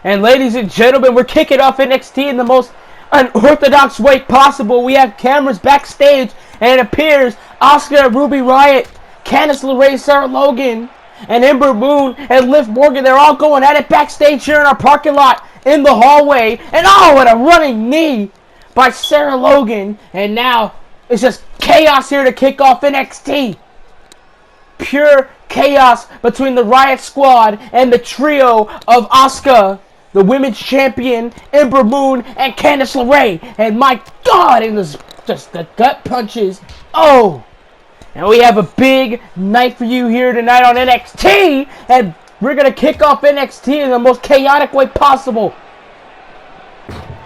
And ladies and gentlemen, we're kicking off NXT in the most unorthodox way possible. We have cameras backstage, and it appears Asuka, Ruby Riott, Candice LeRae, Sarah Logan, and Ember Moon and Liv Morgan. They're all going at it backstage here in our parking lot in the hallway. And oh, what a running knee by Sarah Logan. And now it's just chaos here to kick off NXT. Pure chaos between the Riott Squad and the trio of Asuka, the women's champion, Ember Moon, and Candice LeRae. And my God, it was just the gut punches. Oh! And we have a big night for you here tonight on NXT. And we're going to kick off NXT in the most chaotic way possible.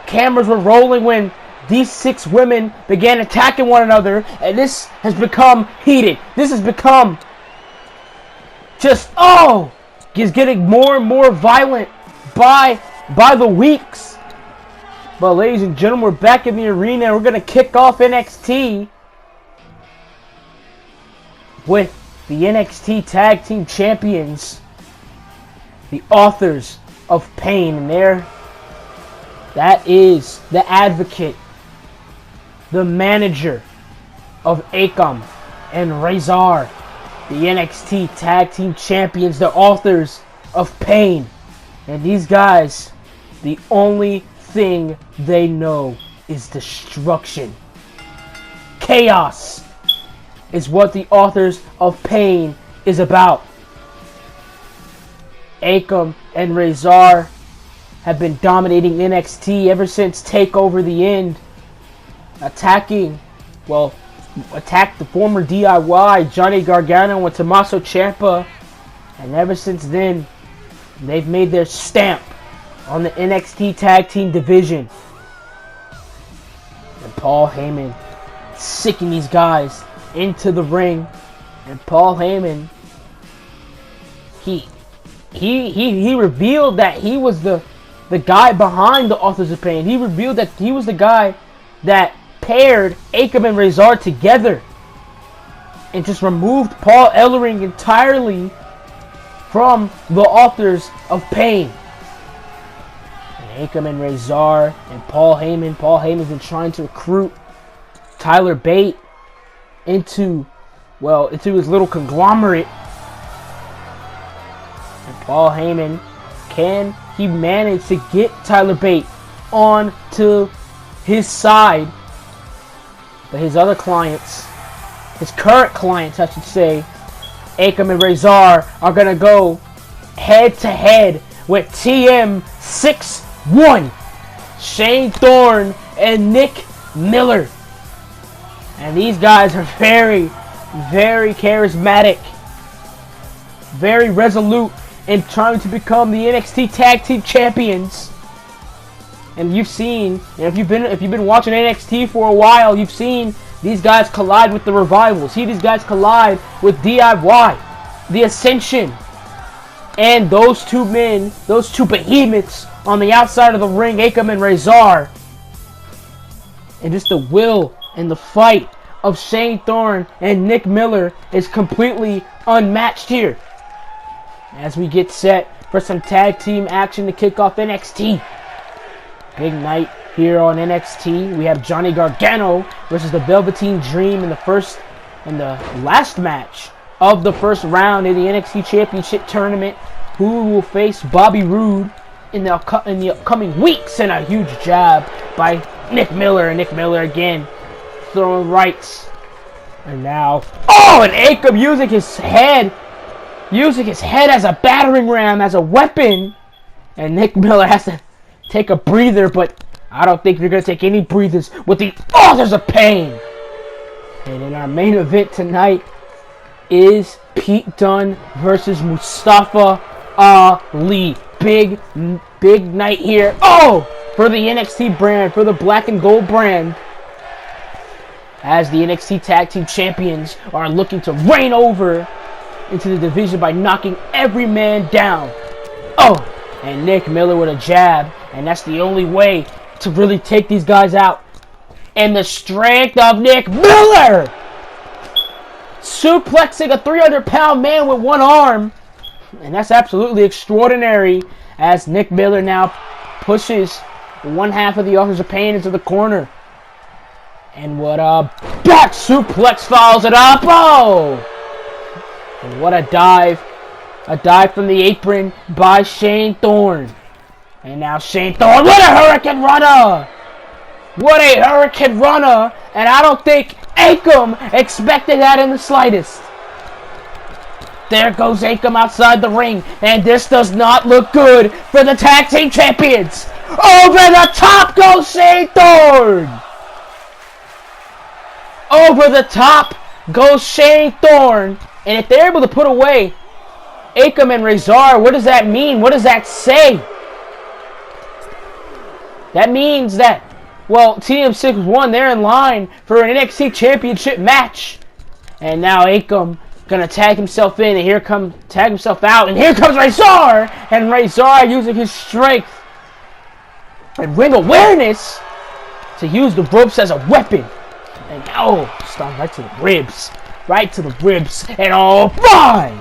Cameras were rolling when these 6 women began attacking one another. And this has become heated. This has become just, is getting more and more violent by the weeks. But ladies and gentlemen, we're back in the arena. And we're going to kick off NXT with the NXT Tag Team Champions, the Authors of Pain. And that is the Advocate, the manager of Akam and Razor, the NXT Tag Team Champions, the Authors of Pain. And these guys, the only thing they know is destruction. Chaos is what the Authors of Pain is about. Akam and Razor have been dominating NXT ever since TakeOver the End. Attacked the former DIY, Johnny Gargano and Tommaso Ciampa. And ever since then, they've made their stamp on the NXT Tag Team division. And Paul Heyman sicking these guys into the ring. And Paul Heyman, he revealed that he was the guy behind the Authors of Pain. He revealed that he was the guy that paired Akam and Razor together and just removed Paul Ellering entirely from the Authors of Pain. And Akam and Razor and Paul Heyman. Paul Heyman's been trying to recruit Tyler Bate into his little conglomerate. And Paul Heyman, can he manage to get Tyler Bate onto his side? But his other clients, his current clients I should say, Akam and Razor, are going to go head to head with TM61, Shane Thorne and Nick Miller. And these guys are very, very charismatic, very resolute in trying to become the NXT Tag Team Champions. And you've seen, if you've been watching NXT for a while, you've seen these guys collide with the Revival. See these guys collide with DIY, the Ascension, and those two men, those two behemoths on the outside of the ring, Akam and Razor. And just the will and the fight of Shane Thorne and Nick Miller is completely unmatched here. As we get set for some tag team action to kick off NXT. Big night here on NXT. We have Johnny Gargano versus the Velveteen Dream in the last match of the first round in the NXT Championship Tournament. Who will face Bobby Roode in the upcoming weeks? And a huge jab by Nick Miller. And Nick Miller again throwing rights. And now, and Akam using his head as a battering ram, as a weapon. And Nick Miller has to take a breather, but I don't think you're going to take any breathers with the Authors of Pain. And in our main event tonight is Pete Dunne versus Mustafa Ali. Big night here. For the NXT brand, for the black and gold brand. As the NXT Tag Team Champions are looking to reign over into the division by knocking every man down. And Nick Miller with a jab. And that's the only way to really take these guys out. And the strength of Nick Miller! Suplexing a 300-pound man with one arm. And that's absolutely extraordinary. as Nick Miller now pushes one half of the Authors of Pain into the corner. And what a back suplex follows it up. Oh! And what a dive. A dive from the apron by Shane Thorne. And now Shane Thorne, what a Hurricane Runner! What a Hurricane Runner! And I don't think Akam expected that in the slightest. There goes Akam outside the ring. And this does not look good for the tag team champions. Over the top goes Shane Thorne! Over the top goes Shane Thorne. And if they're able to put away Akam and Razor, what does that mean? What does that say? That means that, well, TM6 they're in line for an NXT Championship match. And now Akam gonna tag himself in, and tag himself out, and here comes Razor! And Razor using his strength and ring awareness to use the ropes as a weapon. And oh, stomp right to the ribs. Right to the ribs. And oh my!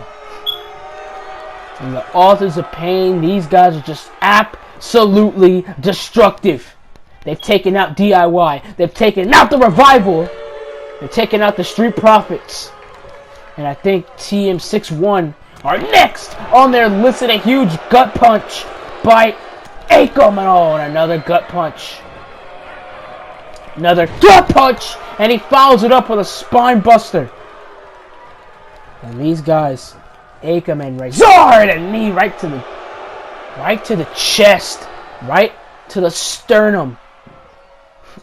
And the Authors of Pain, these guys are just absolutely destructive. They've taken out DIY. They've taken out the Revival. They've taken out the Street Profits. And I think TM6 are next on their list. And a huge gut punch by Akam. Oh, and another gut punch. Another gut punch. And he follows it up with a spine buster. And these guys, Akam and Razor, and a knee right to the chest, right to the sternum.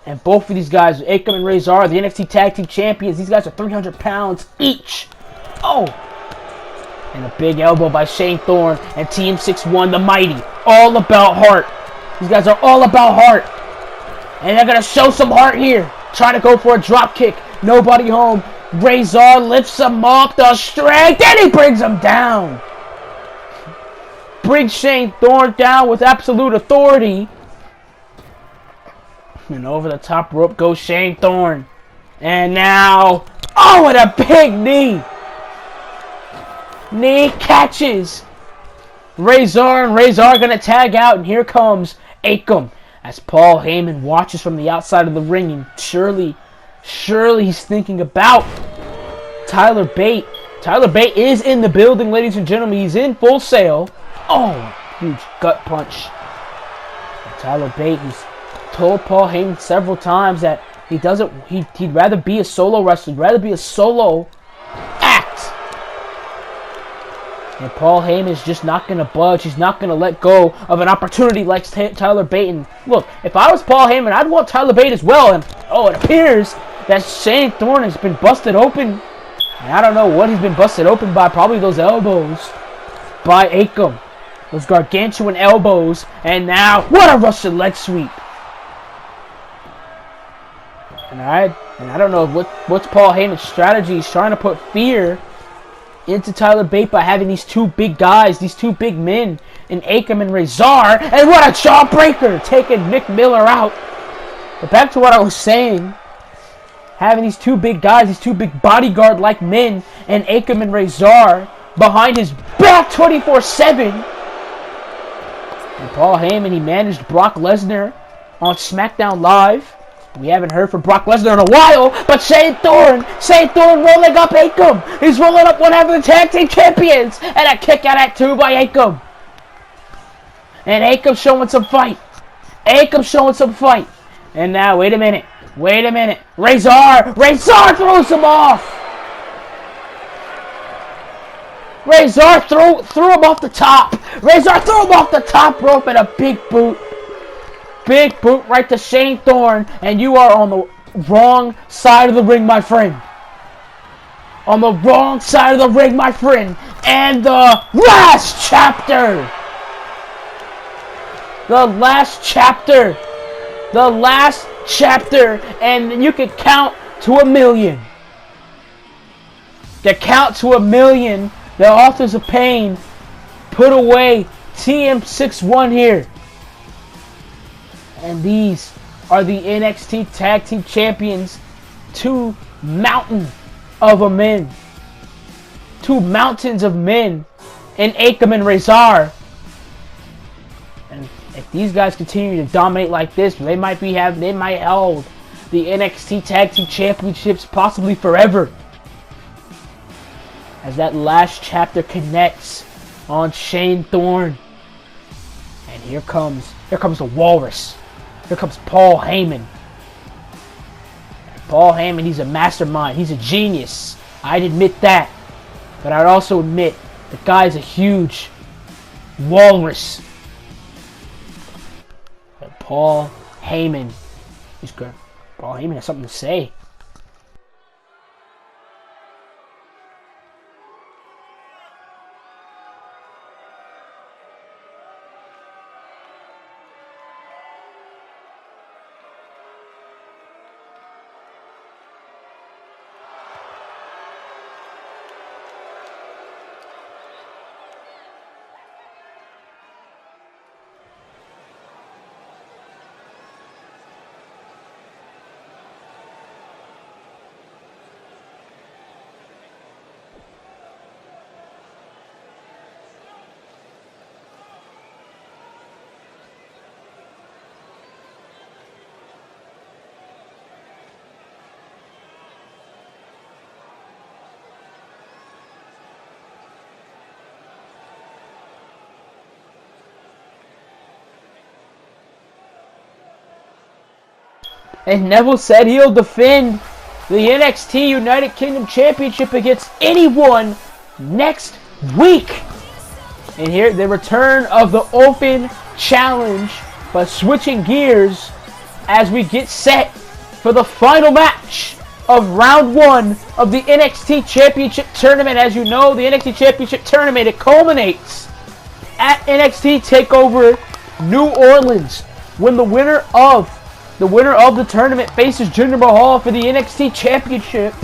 And both of these guys, Akam and Razor, the NXT Tag Team Champions. These guys are 300 pounds each. Oh! And a big elbow by Shane Thorne and TM6 the Mighty. All about heart. These guys are all about heart. And they're going to show some heart here. Trying to go for a drop kick. Nobody home. Razor lifts him off the strength, and he brings him down. Brings Shane Thorne down with absolute authority. And over the top rope goes Shane Thorne. And now, oh, and a big knee. Knee catches Razor, and Razor gonna tag out, and here comes Akam as Paul Heyman watches from the outside of the ring, and surely he's thinking about Tyler Bate. Tyler Bate is in the building, ladies and gentlemen. He's in Full Sail. Oh, huge gut punch. And Tyler Bate, he's told Paul Heyman several times that he'd rather be a solo wrestler, rather be a solo act. And Paul Heyman is just not going to budge. He's not going to let go of an opportunity like Tyler Bate. And look, if I was Paul Heyman, I'd want Tyler Bate as well. And oh, it appears that Shane Thorne has been busted open. And I don't know what he's been busted open by. Probably those elbows by Akam. Those gargantuan elbows. And now, what a Russian leg sweep. And I don't know what's Paul Heyman's strategy. He's trying to put fear into Tyler Bate by having these two big guys, these two big men, in Akam and Razor. And what a jawbreaker, taking Nick Miller out. But back to what I was saying. Having these two big guys, these two big bodyguard-like men, and Akam and Razor behind his back 24/7. And Paul Heyman, he managed Brock Lesnar on SmackDown Live. We haven't heard from Brock Lesnar in a while, but Shane Thorne rolling up Akam. He's rolling up one half of the Tag Team Champions, and a kick out at 2 by Akam. And Akam showing some fight. And now, wait a minute. Razor throws him off. Razor threw him off the top. Razor threw him off the top rope, and a big boot. Big boot right to Shane Thorne, and you are on the wrong side of the ring, my friend. On the wrong side of the ring, my friend. And the last chapter. The last chapter, and you can count to 1,000,000. To count to 1,000,000, the Authors of Pain put away TM6 here. And these are the NXT Tag Team Champions. Two mountains of men in Akam and Razor. If these guys continue to dominate like this, they might hold the NXT Tag Team Championships possibly forever. As that last chapter connects on Shane Thorne. And here comes the Walrus. Here comes Paul Heyman. Paul Heyman, he's a mastermind. He's a genius. I'd admit that. But I'd also admit the guy's a huge walrus. But Paul Heyman is good. Paul Heyman has something to say. And Neville said he'll defend the NXT United Kingdom Championship against anyone next week. And here, the return of the Open Challenge, but switching gears as we get set for the final match of round 1 of the NXT Championship Tournament. As you know, the NXT Championship Tournament, it culminates at NXT TakeOver New Orleans when the winner of the tournament faces Jinder Mahal for the NXT Championship.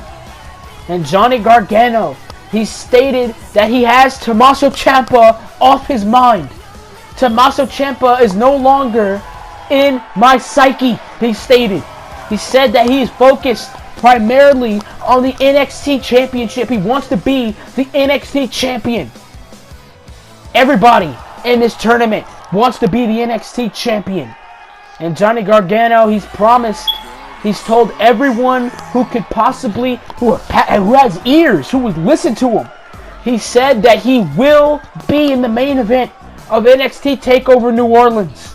And Johnny Gargano, he stated that he has Tommaso Ciampa off his mind. Tommaso Ciampa is no longer in my psyche, he stated. He said that he is focused primarily on the NXT Championship. He wants to be the NXT Champion. Everybody in this tournament wants to be the NXT Champion. And Johnny Gargano, he's told everyone who could possibly, who has ears, who would listen to him, he said that he will be in the main event of NXT TakeOver New Orleans.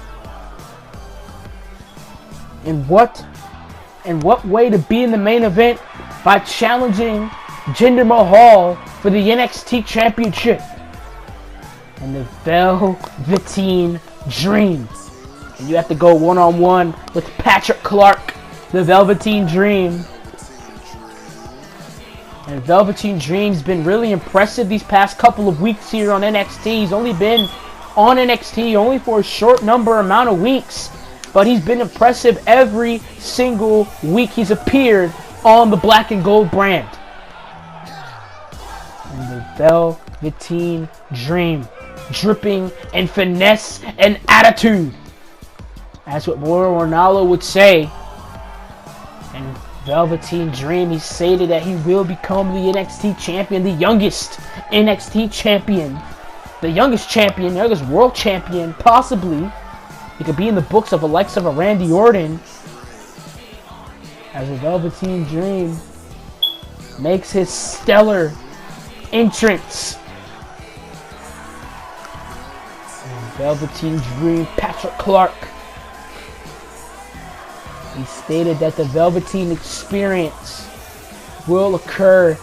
And what way to be in the main event? By challenging Jinder Mahal for the NXT Championship. And the Velveteen Dream. And you have to go one-on-one with Patrick Clark, the Velveteen Dream. And Velveteen Dream's been really impressive these past couple of weeks here on NXT. He's only been on NXT only for a short amount of weeks. But he's been impressive every single week he's appeared on the Black and Gold brand. And the Velveteen Dream, dripping in finesse and attitude. That's what Mauro Ranallo would say. And Velveteen Dream, he stated that he will become the NXT champion, the youngest NXT champion, the youngest world champion, possibly. He could be in the books of Alexa or Randy Orton. As the Velveteen Dream makes his stellar entrance. And Velveteen Dream, Patrick Clark. He stated that the Velveteen experience will occur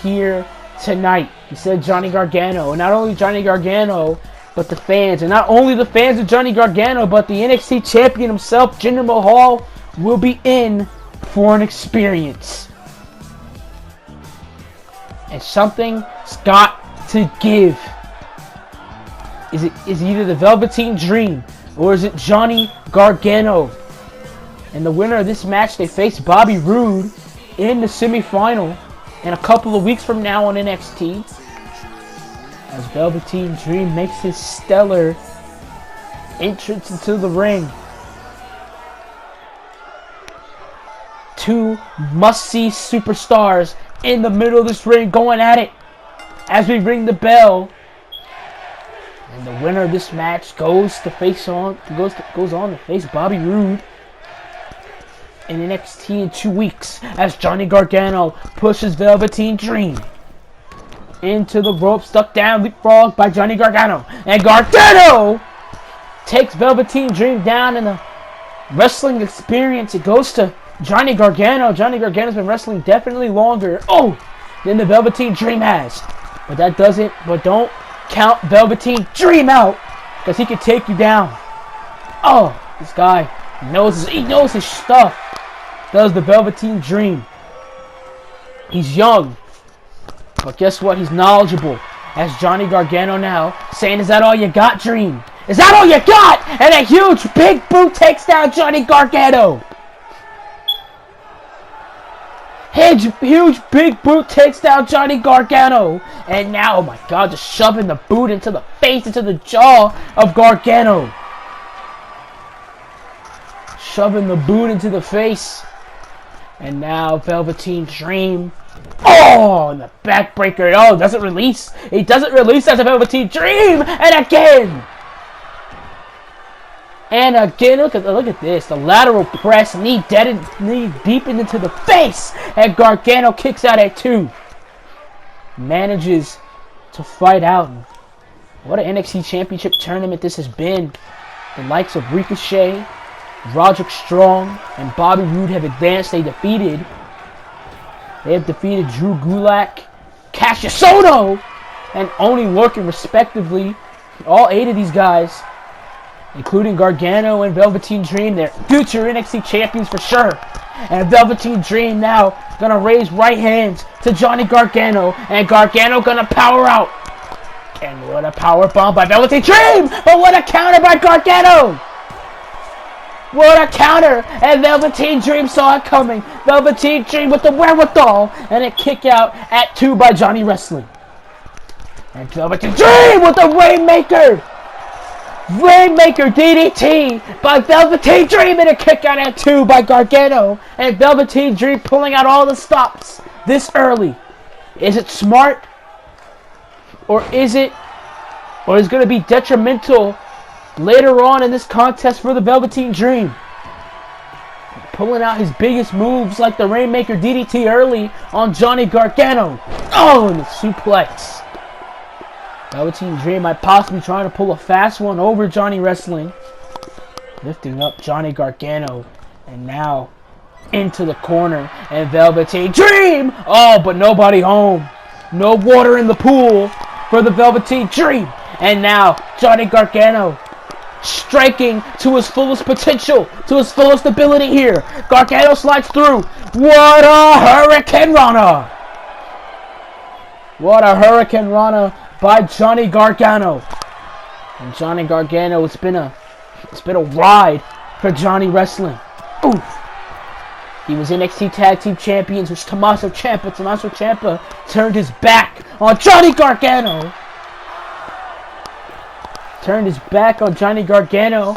here tonight. He said Johnny Gargano, and not only Johnny Gargano, but the fans, and not only the fans of Johnny Gargano, but the NXT champion himself, Jinder Mahal, will be in for an experience. And something's got to give. Is either the Velveteen Dream or is it Johnny Gargano? And the winner of this match, they face Bobby Roode in the semifinal in a couple of weeks from now on NXT. As Velveteen Dream makes his stellar entrance into the ring. Two must-see superstars in the middle of this ring going at it. As we ring the bell, And the winner of this match goes on to face Bobby Roode in NXT in 2 weeks as Johnny Gargano pushes Velveteen Dream into the rope, stuck down, leapfrog by Johnny Gargano. And Gargano takes Velveteen Dream down in the wrestling experience. It goes to Johnny Gargano. Johnny Gargano's been wrestling definitely longer than the Velveteen Dream has. But don't count Velveteen Dream out, because he can take you down. Oh, this guy knows his stuff. Does the Velveteen Dream. He's young, but guess what? He's knowledgeable. As Johnny Gargano now saying, "Is that all you got, Dream? Is that all you got?" And a huge big boot takes down Johnny Gargano. Huge big boot takes down Johnny Gargano. And now, oh my God, just shoving the boot into the face, into the jaw of Gargano. Shoving the boot into the face. And now Velveteen Dream. Oh, and the backbreaker. Oh, doesn't release. It doesn't release as a Velveteen Dream. And again. And again, look at this. The lateral press, knee deepened into the face. And Gargano kicks out at 2. Manages to fight out. What an NXT Championship tournament this has been. The likes of Ricochet, Roderick Strong, and Bobby Roode have advanced. They have defeated Drew Gulak, Cassius Soto, and Oni Lorcan respectively. All 8 of these guys, including Gargano and Velveteen Dream, they're future NXT champions for sure. And Velveteen Dream now gonna raise right hands to Johnny Gargano, and Gargano gonna power out. And what a power bomb by Velveteen Dream! But what a counter by Gargano! What a counter! And Velveteen Dream saw it coming. Velveteen Dream with the wherewithal, and a kick out at 2 by Johnny Wrestling. And Velveteen Dream with the Rainmaker! Rainmaker DDT by Velveteen Dream, and a kick out at 2 by Gargano. And Velveteen Dream pulling out all the stops this early. Is it smart? Or is it going to be detrimental later on in this contest for the Velveteen Dream? Pulling out his biggest moves like the Rainmaker DDT early on Johnny Gargano. Oh, and the suplex. Velveteen Dream might possibly trying to pull a fast one over Johnny Wrestling. Lifting up Johnny Gargano. And now into the corner. And Velveteen Dream! Oh, but nobody home. No water in the pool for the Velveteen Dream. And now Johnny Gargano striking to his fullest potential, to his fullest ability here. Gargano slides through. What a Hurricane Rana! What a Hurricane Rana by Johnny Gargano. And Johnny Gargano, it's been a ride for Johnny Wrestling. Oof. He was NXT Tag Team Champions with Tommaso Ciampa. Tommaso Ciampa turned his back on Johnny Gargano. Turned his back on Johnny Gargano.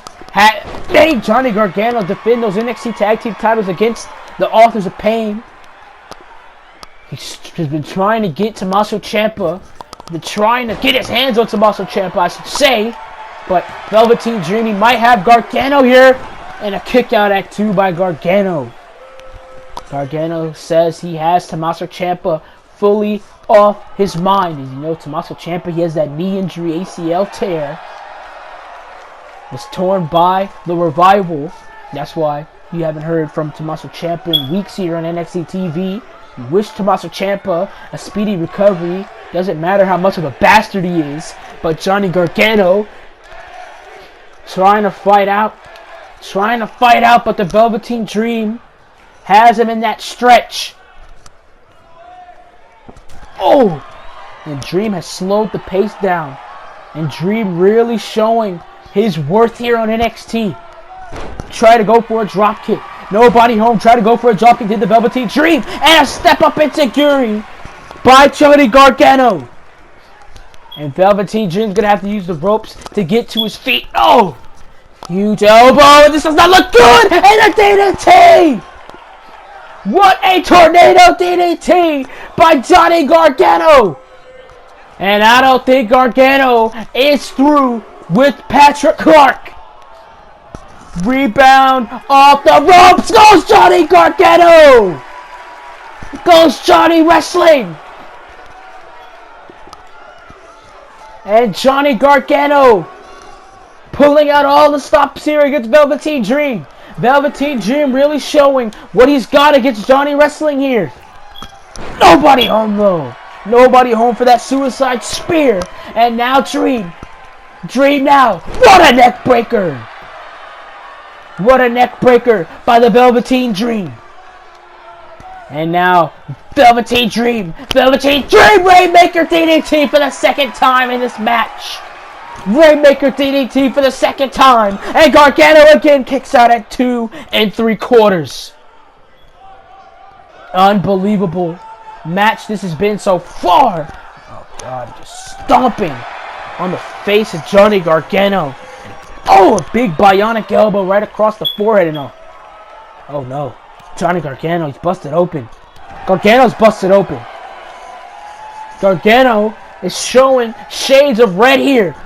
Made Johnny Gargano defend those NXT Tag Team titles against the Authors of Pain. He's been trying to get Tommaso Ciampa. Been trying to get his hands on Tommaso Ciampa, I should say. But Velveteen Dream, he might have Gargano here. And a kick out at 2 by Gargano. Gargano says he has Tommaso Ciampa fully off his mind. As you know, Tommaso Ciampa, he has that knee injury, ACL tear. Was torn by the Revival. That's why you haven't heard from Tommaso Ciampa in weeks here on NXT TV. We wish Tommaso Ciampa a speedy recovery. Doesn't matter how much of a bastard he is. But Johnny Gargano trying to fight out. But the Velveteen Dream has him in that stretch. Oh! And Dream has slowed the pace down. And Dream really showing his worth here on NXT. Try to go for a drop kick. Nobody home. Try to go for a drop kick. Did the Velveteen Dream. And a step up enziguri by Johnny Gargano. And Velveteen Dream's going to have to use the ropes to get to his feet. Oh! Huge elbow. This does not look good. And a DDT. What a tornado DDT by Johnny Gargano. And I don't think Gargano is through with Patrick Clark. Rebound off the ropes. Goes Johnny Gargano. Goes Johnny Wrestling. And Johnny Gargano pulling out all the stops here against Velveteen Dream. Velveteen Dream really showing what he's got against Johnny Wrestling here. Nobody home though. Nobody home for that suicide spear. And now Dream. Dream now. What a neck breaker. What a neck breaker by the Velveteen Dream. And now Velveteen Dream. Velveteen Dream Rainmaker DDT for the second time in this match. Rainmaker DDT for the second time. And Gargano again kicks out at 2 3/4. Unbelievable match this has been so far. Oh God, just stomping on the face of Johnny Gargano. Oh, a big bionic elbow right across the forehead and all. Oh no, Johnny Gargano, he's busted open. Gargano's busted open. Gargano is showing shades of red here.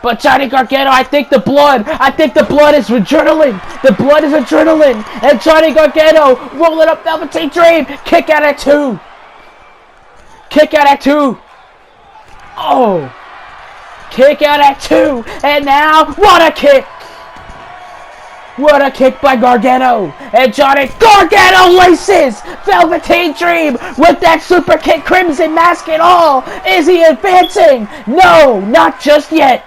But Johnny Gargano, I think the blood is adrenaline. The blood is adrenaline. And Johnny Gargano rolling up Velveteen Dream. Kick out at 2. Kick out at 2. Oh. Kick out at 2. And now, what a kick. What a kick by Gargano. And Johnny Gargano laces Velveteen Dream with that super kick, Crimson Mask and all. Is he advancing? No, not just yet.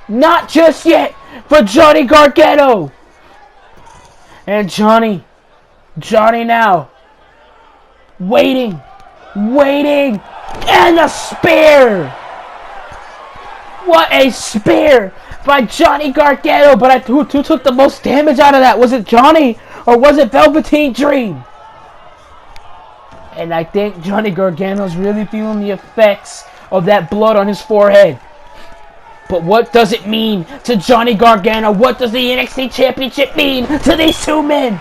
Not just yet for Johnny Gargano. And Johnny now waiting, and a spear. What a spear by Johnny Gargano. But who took the most damage out of that? Was it Johnny or was it Velveteen Dream? And I think Johnny Gargano's really feeling the effects of that blood on his forehead. But what does it mean to Johnny Gargano? What does the NXT Championship mean to these two men?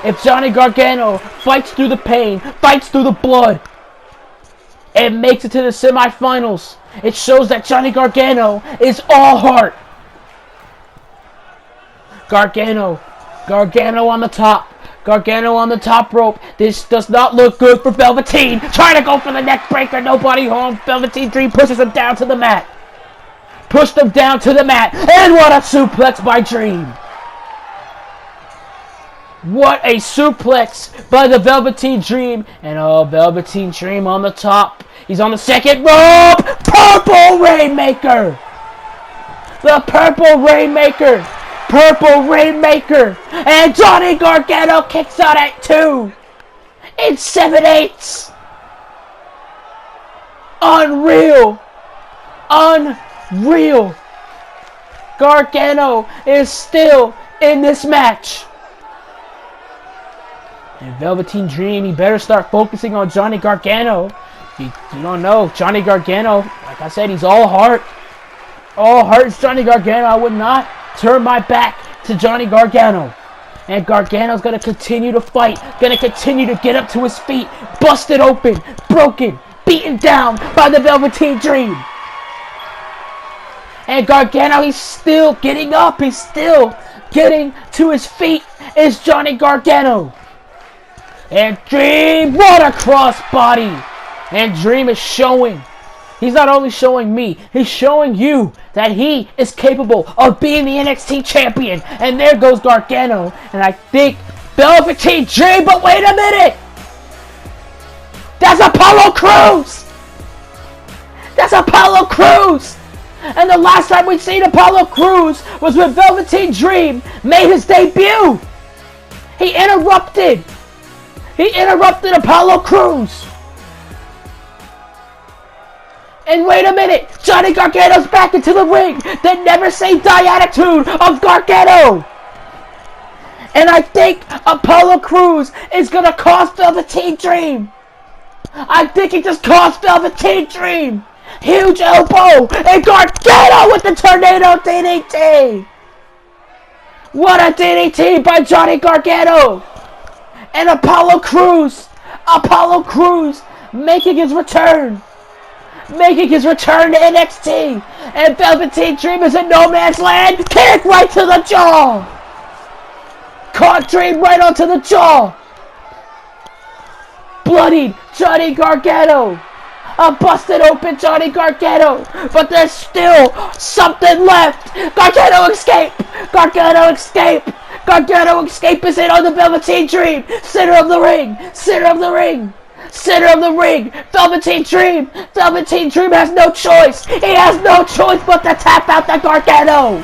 If Johnny Gargano fights through the pain, fights through the blood, and makes it to the semifinals, it shows that Johnny Gargano is all heart. Gargano on the top. Gargano on the top rope. This does not look good for Velveteen. Trying to go for the neck breaker. Nobody home. Velveteen Dream pushes him down to the mat. Pushed him down to the mat. And what a suplex by Dream. What a suplex by the Velveteen Dream. And oh, Velveteen Dream on the top. He's on the second rope. Purple Rainmaker. The Purple Rainmaker. Purple Rainmaker. And Johnny Gargano kicks out at 2. In 7/8. Unreal. Unreal. Gargano is still in this match. And Velveteen Dream, he better start focusing on Johnny Gargano. You don't know. Johnny Gargano, like I said, he's all heart. All heart is Johnny Gargano. I would not turn my back to Johnny Gargano. And Gargano's going to continue to fight. Going to continue to get up to his feet. Busted open. Broken. Beaten down by the Velveteen Dream. And Gargano, he's still getting up. He's still getting to his feet. Is Johnny Gargano. And Dream, what a crossbody. And Dream is showing. He's not only showing me, he's showing you that he is capable of being the NXT champion. And there goes Gargano. And I think Velveteen Dream, but wait a minute. That's Apollo Crews. That's Apollo Crews. And the last time we seen Apollo Crews was when Velveteen Dream made his debut. He interrupted Apollo Crews. And wait a minute, Johnny Gargano's back into the ring. The never say die attitude of Gargano. And I think Apollo Crews is going to cost Velveteen Dream. I think he just cost Velveteen Dream. Huge elbow. And Gargano with the Tornado DDT. What a DDT by Johnny Gargano. And Apollo Crews Apollo Crews making his return. Making his return to NXT. And Velveteen Dream is in no man's land. Kick right to the jaw. Caught Dream right onto the jaw. Bloodied Johnny Gargano. A busted open Johnny Gargano. But there's still something left. Gargano escape. Gargano escape. Gargano escape is in on the Velveteen Dream. Center of the ring. Center of the ring. Center of the ring. Velveteen Dream. Velveteen Dream has no choice. He has no choice but to tap out the Gargano.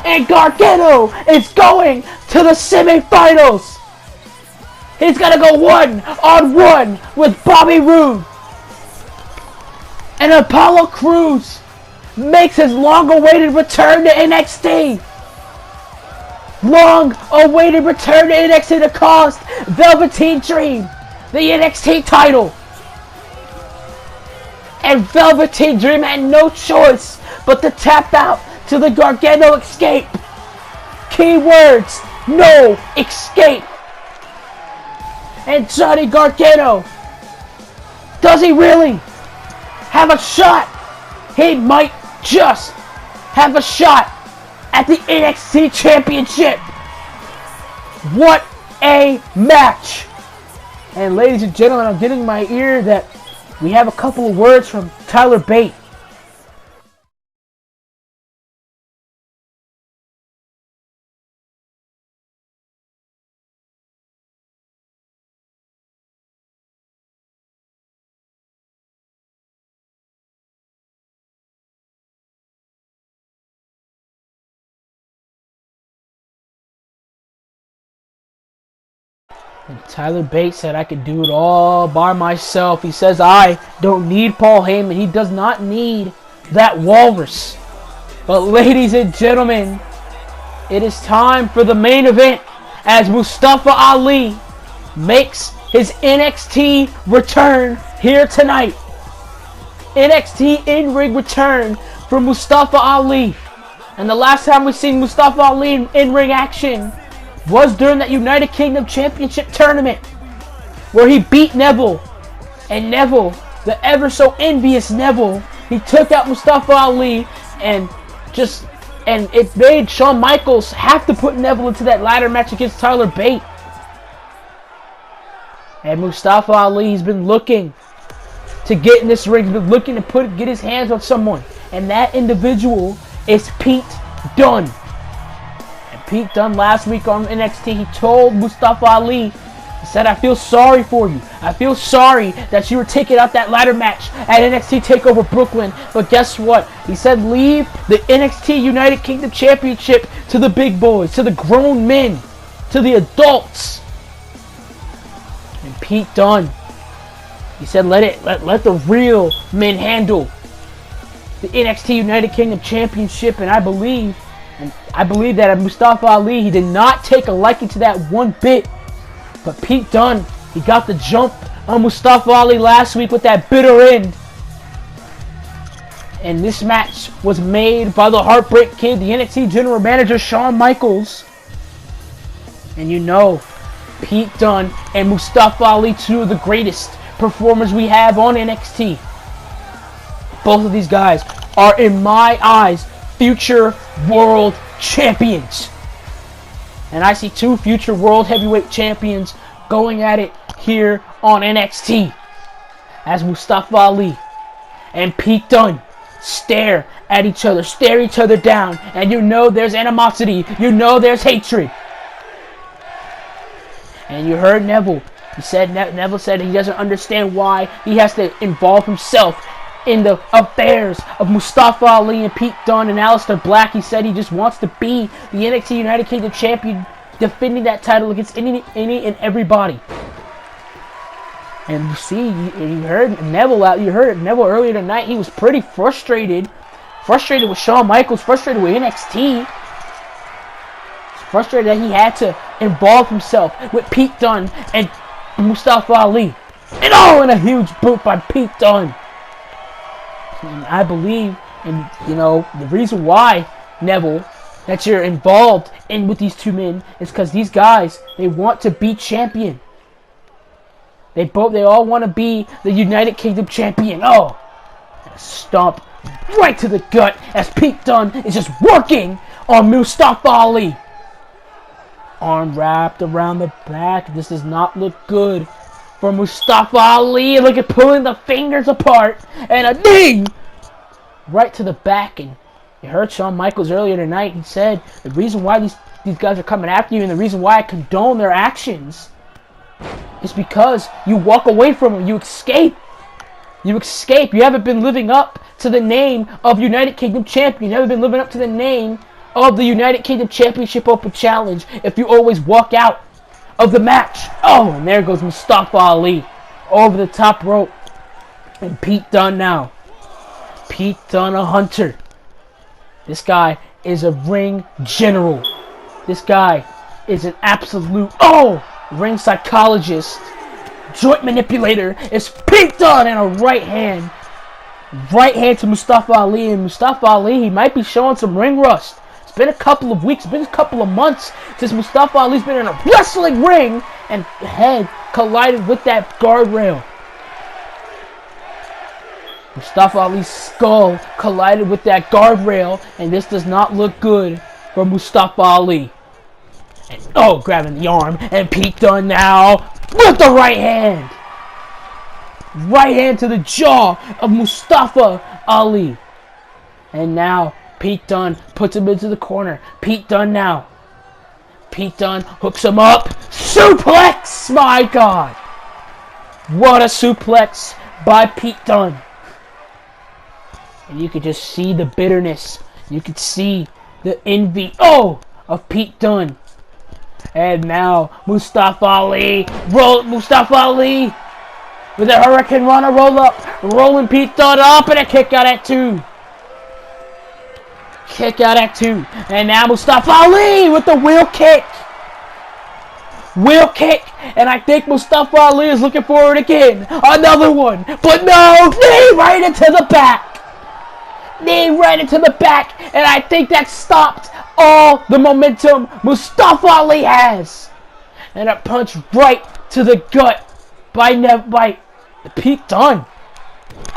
And Gargano is going to the semifinals. He's going to go 1-on-1 with Bobby Roode. And Apollo Crews makes his long-awaited return to NXT. Long-awaited return to NXT to cost Velveteen Dream the NXT title. And Velveteen Dream had no choice but to tap out to the Gargano escape. Keywords, no escape. And Johnny Gargano, does he really have a shot? He might just have a shot at the NXT Championship. What a match. And ladies and gentlemen, I'm getting in my ear that we have a couple of words from Tyler Bate. And Tyler Bate said, I could do it all by myself. He says, I don't need Paul Heyman. He does not need that walrus. But ladies and gentlemen, it is time for the main event as Mustafa Ali makes his NXT return here tonight. NXT in-ring return for Mustafa Ali. And the last time we seen Mustafa Ali in in-ring action was during that United Kingdom Championship tournament where he beat Neville. And Neville, the ever so envious Neville, he took out Mustafa Ali and it made Shawn Michaels have to put Neville into that ladder match against Tyler Bate. And Mustafa Ali's been looking to get in this ring. He's been looking to get his hands on someone. And that individual is Pete Dunne. Pete Dunne last week on NXT, he told Mustafa Ali, he said, I feel sorry for you. I feel sorry that you were taking out that ladder match at NXT TakeOver Brooklyn. But guess what? He said, leave the NXT United Kingdom Championship to the big boys, to the grown men, to the adults. And Pete Dunne, he said, let the real men handle the NXT United Kingdom Championship. And I believe that Mustafa Ali, he did not take a liking to that one bit. But Pete Dunne, he got the jump on Mustafa Ali last week with that bitter end. And this match was made by the Heartbreak Kid, the NXT General Manager, Shawn Michaels. And you know, Pete Dunne and Mustafa Ali, two of the greatest performers we have on NXT. Both of these guys are, in my eyes, future world champions. And I see two future world heavyweight champions going at it here on NXT as Mustafa Ali and Pete Dunne stare each other down, and you know there's animosity, you know there's hatred. And you heard Neville. Neville said he doesn't understand why he has to involve himself in the affairs of Mustafa Ali and Pete Dunne and Aleister Black. He said he just wants to be the NXT United Kingdom champion, defending that title against any and everybody. And you see, you heard Neville earlier tonight. He was pretty frustrated with Shawn Michaels, frustrated with NXT. Frustrated that he had to involve himself with Pete Dunne and Mustafa Ali. And a huge boot by Pete Dunne. And I believe, and the reason why, Neville, that you're involved with these two men is because these guys, they want to be champion. They all want to be the United Kingdom champion. Oh, and a stomp right to the gut as Pete Dunne is just working on Mustafa Ali. Arm wrapped around the back. This does not look good for Mustafa Ali. Look at pulling the fingers apart. And a ding right to the back. And you heard Shawn Michaels earlier tonight. He said the reason why these guys are coming after you and the reason why I condone their actions is because you walk away from them. You escape. You escape. You haven't been living up to the name of United Kingdom champion. You haven't been living up to the name of the United Kingdom Championship Open Challenge if you always walk out of the match. Oh, and there goes Mustafa Ali over the top rope. And Pete Dunne now. Pete Dunne, a hunter. This guy is a ring general. This guy is an absolute, ring psychologist. Joint manipulator is Pete Dunne, and a right hand. Right hand to Mustafa Ali. And Mustafa Ali, he might be showing some ring rust. It's been a couple of weeks, been a couple of months since Mustafa Ali's been in a wrestling ring and head collided with that guardrail. Mustafa Ali's skull collided with that guardrail, and this does not look good for Mustafa Ali. And, grabbing the arm, and Pete Dunne now with the right hand. Right hand to the jaw of Mustafa Ali. And now Pete Dunne puts him into the corner. Pete Dunne now. Pete Dunne hooks him up. Suplex! My God. What a suplex by Pete Dunne. And you could just see the bitterness. You could see the envy. Of Pete Dunne. And now Mustafa Ali. Mustafa Ali with a Hurricane Runner roll up. Rolling Pete Dunne up and a kick out at 2. Kick out at 2. And now Mustafa Ali with the wheel kick. Wheel kick. And I think Mustafa Ali is looking for it again. Another one. But no. Knee right into the back. Knee right into the back. And I think that stopped all the momentum Mustafa Ali has. And a punch right to the gut by Pete Dunne.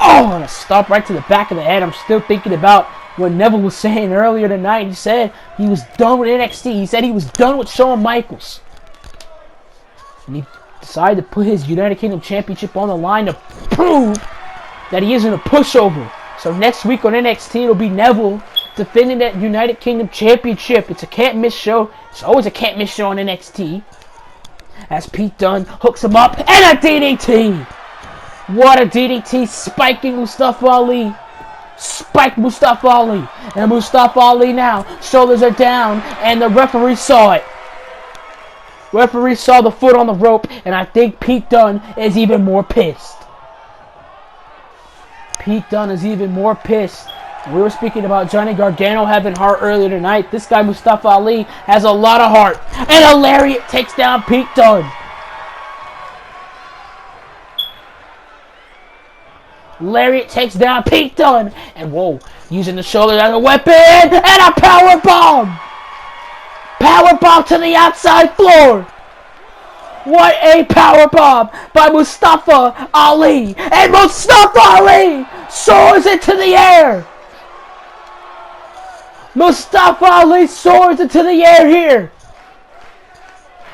And a stomp right to the back of the head. I'm still thinking about what Neville was saying earlier tonight. He said he was done with NXT. He said he was done with Shawn Michaels. And he decided to put his United Kingdom Championship on the line to prove that he isn't a pushover. So next week on NXT, it'll be Neville defending that United Kingdom Championship. It's a can't-miss show. It's always a can't-miss show on NXT. As Pete Dunne hooks him up, and a DDT! What a DDT, spiking Mustafa Ali. Spike Mustafa Ali. And Mustafa Ali now, shoulders are down, and the referee saw it. Referee saw the foot on the rope, and I think Pete Dunne is even more pissed. Pete Dunne is even more pissed. We were speaking about Johnny Gargano having heart earlier tonight. This guy, Mustafa Ali, has a lot of heart. And a lariat takes down Pete Dunne. Lariat takes down Pete Dunne. And using the shoulder as a weapon. And a power bomb. Power bomb to the outside floor. What a power bomb by Mustafa Ali. And Mustafa Ali soars into the air. Mustafa Ali soars into the air here.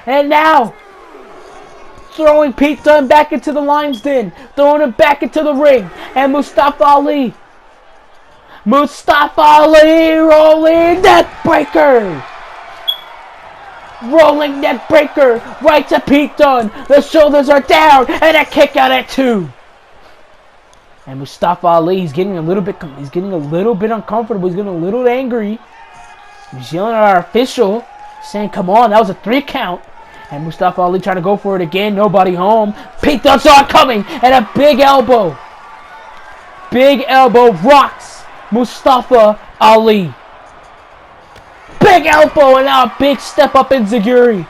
And now, throwing Pete Dunne back into the lion's den. Throwing him back into the ring. And Mustafa Ali. Mustafa Ali rolling neck breaker. Rolling neck breaker right to Pete Dunne. The shoulders are down. And a kick out at 2. And Mustafa Ali, he's getting a little bit uncomfortable. He's getting a little angry. He's yelling at our official, saying, "Come on, that was a 3 count." And Mustafa Ali trying to go for it again. Nobody home. Pete Dunne saw it coming, and a big elbow. Big elbow rocks Mustafa Ali. Big elbow, and now a big step up in Zaguri.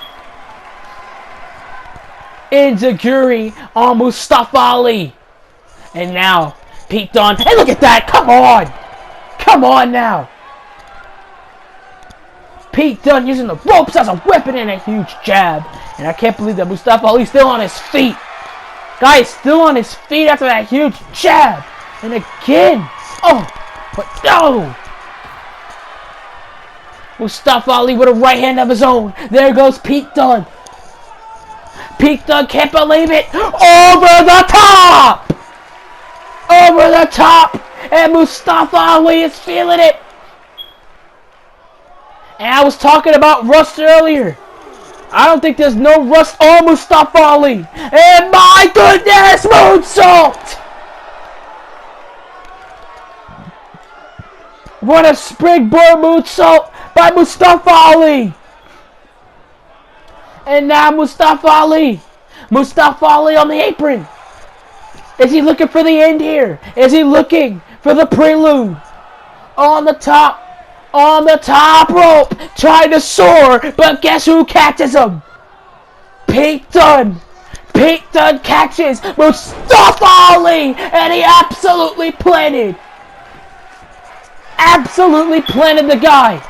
Enziguri on Mustafa Ali. And now, Pete Dunne. Hey, look at that. Come on. Come on now. Pete Dunne using the ropes as a weapon and a huge jab. And I can't believe that Mustafa Ali's still on his feet. Guy is still on his feet after that huge jab. And again. Oh, but no. Mustafa Ali with a right hand of his own. There goes Pete Dunne. Pete Dunne can't believe it. Over the top. Over the top. And Mustafa Ali is feeling it. And I was talking about rust earlier. I don't think there's no rust on Mustafa Ali. And my goodness, moonsault! What a springboard moonsault by Mustafa Ali. And now Mustafa Ali. Mustafa Ali on the apron. Is he looking for the end here? Is he looking for the prelude? On the top rope, trying to soar, but guess who catches him? Pete Dunne. Pete Dunne catches Mustafa Ali, and he absolutely planted the guy.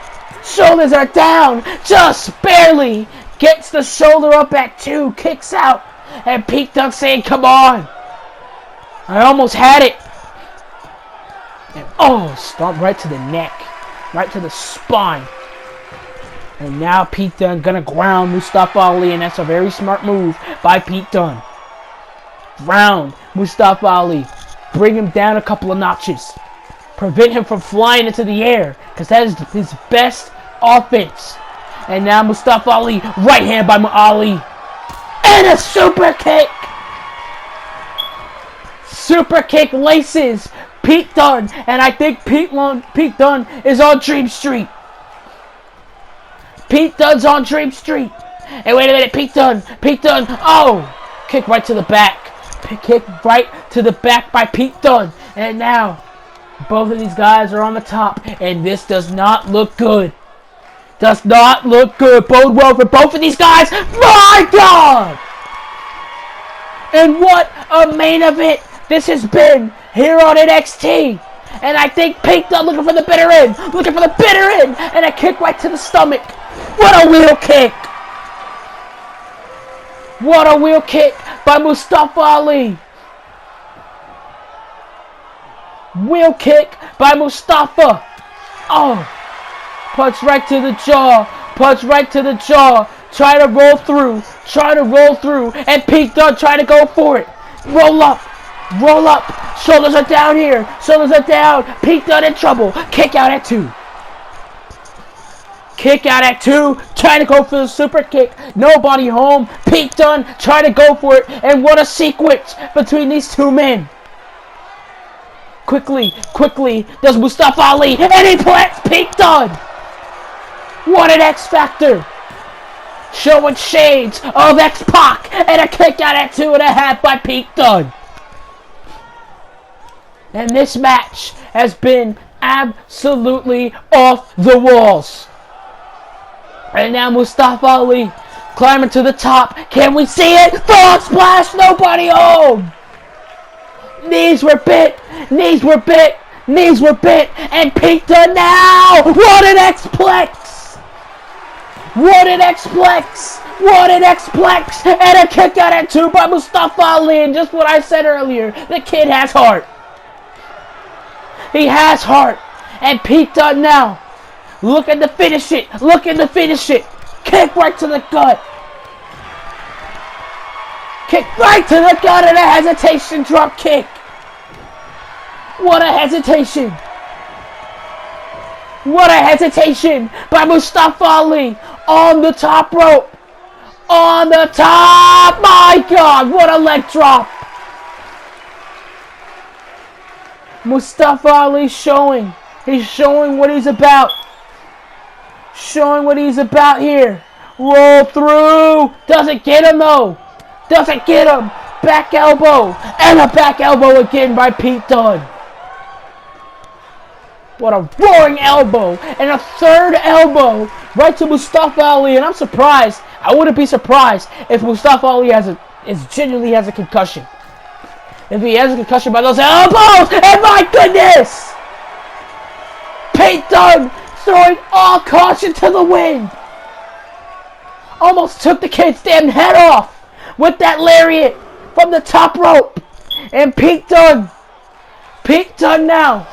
Shoulders are down, just barely. Gets the shoulder up at 2, kicks out, and Pete Dunne saying, come on. I almost had it. And oh, stomp right to the neck. Right to the spine. And now Pete Dunne gonna ground Mustafa Ali, and that's a very smart move by Pete Dunne. Ground Mustafa Ali. Bring him down a couple of notches. Prevent him from flying into the air, because that is his best offense. And now Mustafa Ali, right hand by Ali. And a super kick. Super kick laces Pete Dunne, and I think Pete Dunne is on Dream Street. Pete Dunne's on Dream Street. And wait a minute, Pete Dunne, oh! Kick right to the back. Kick right to the back by Pete Dunne. And now, both of these guys are on the top, and this does not look good. Does not look good. Bode well for both of these guys. My God! And what a main event this has been here on NXT. And I think Pete Dunne looking for the bitter end. And a kick right to the stomach. What a wheel kick. What a wheel kick by Mustafa Ali. Wheel kick by Mustafa. Oh. Punch right to the jaw. Try to roll through. And Pete Dunne trying to go for it. Roll up. Shoulders are down here. Pete Dunne in trouble. Kick out at 2. Trying to go for the super kick. Nobody home. Pete Dunne trying to go for it. And what a sequence between these two men. Quickly does Mustafa Ali. And he plants Pete Dunne. What an X Factor. Showing shades of X-Pac. And a kick out at 2.5 by Pete Dunne. And this match has been absolutely off the walls. And now Mustafa Ali climbing to the top. Can we see it? Frog splash, nobody home. Knees were bit. And Pete Dunne now. What an X-Plex. And a kick out at 2 by Mustafa Ali. And just what I said earlier, the kid has heart. He has heart. And Pete Dunne now. Looking to finish it. Kick right to the gut. And a hesitation drop kick. What a hesitation by Mustafa Ali on the top rope. My God, what a leg drop. Mustafa Ali showing. He's showing what he's about. Here. Roll through. Doesn't get him though. Back elbow. And a back elbow again by Pete Dunne. What a roaring elbow. And a third elbow right to Mustafa Ali. And I'm surprised. I wouldn't be surprised if Mustafa Ali genuinely has a concussion. If he has a concussion by those elbows. And my goodness. Pete Dunne throwing all caution to the wind. Almost took the kid's damn head off with that lariat. from the top rope. And Pete Dunne. Pete Dunne now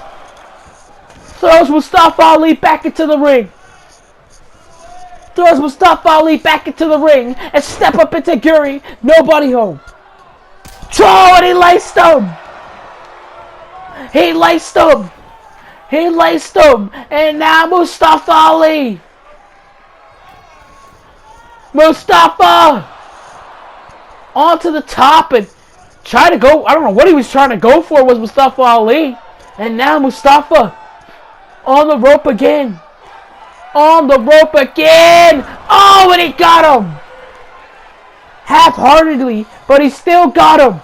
throws Mustafa Ali back into the ring. Throws Mustafa Ali back into the ring and step up into Guri. Nobody home. Oh, and he laced him. He laced him. He laced him. And now Mustafa Ali. Mustafa onto the top and try to go. I don't know what he was trying to go for was Mustafa Ali. And now Mustafa on the rope again. On the rope again. Oh, and he got him. Half-heartedly, but he still got him.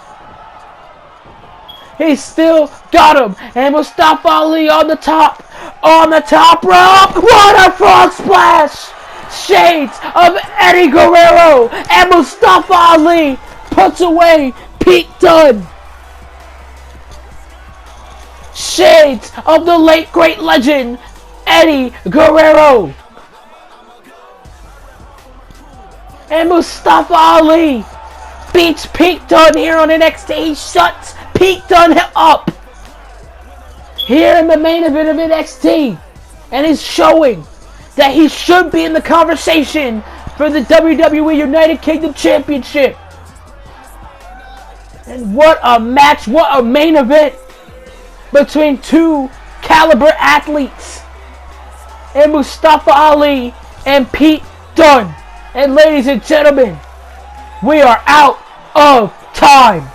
He still got him. And Mustafa Ali on the top. On the top rope. What a frog splash. Shades of Eddie Guerrero. And Mustafa Ali puts away Pete Dunne. Shades of the late great legend Eddie Guerrero. And Mustafa Ali beats Pete Dunne here on NXT. He shuts Pete Dunne up here in the main event of NXT. And is showing that he should be in the conversation for the WWE United Kingdom Championship. And what a match, what a main event between two caliber athletes. And Mustafa Ali and Pete Dunne. And ladies and gentlemen, we are out of time.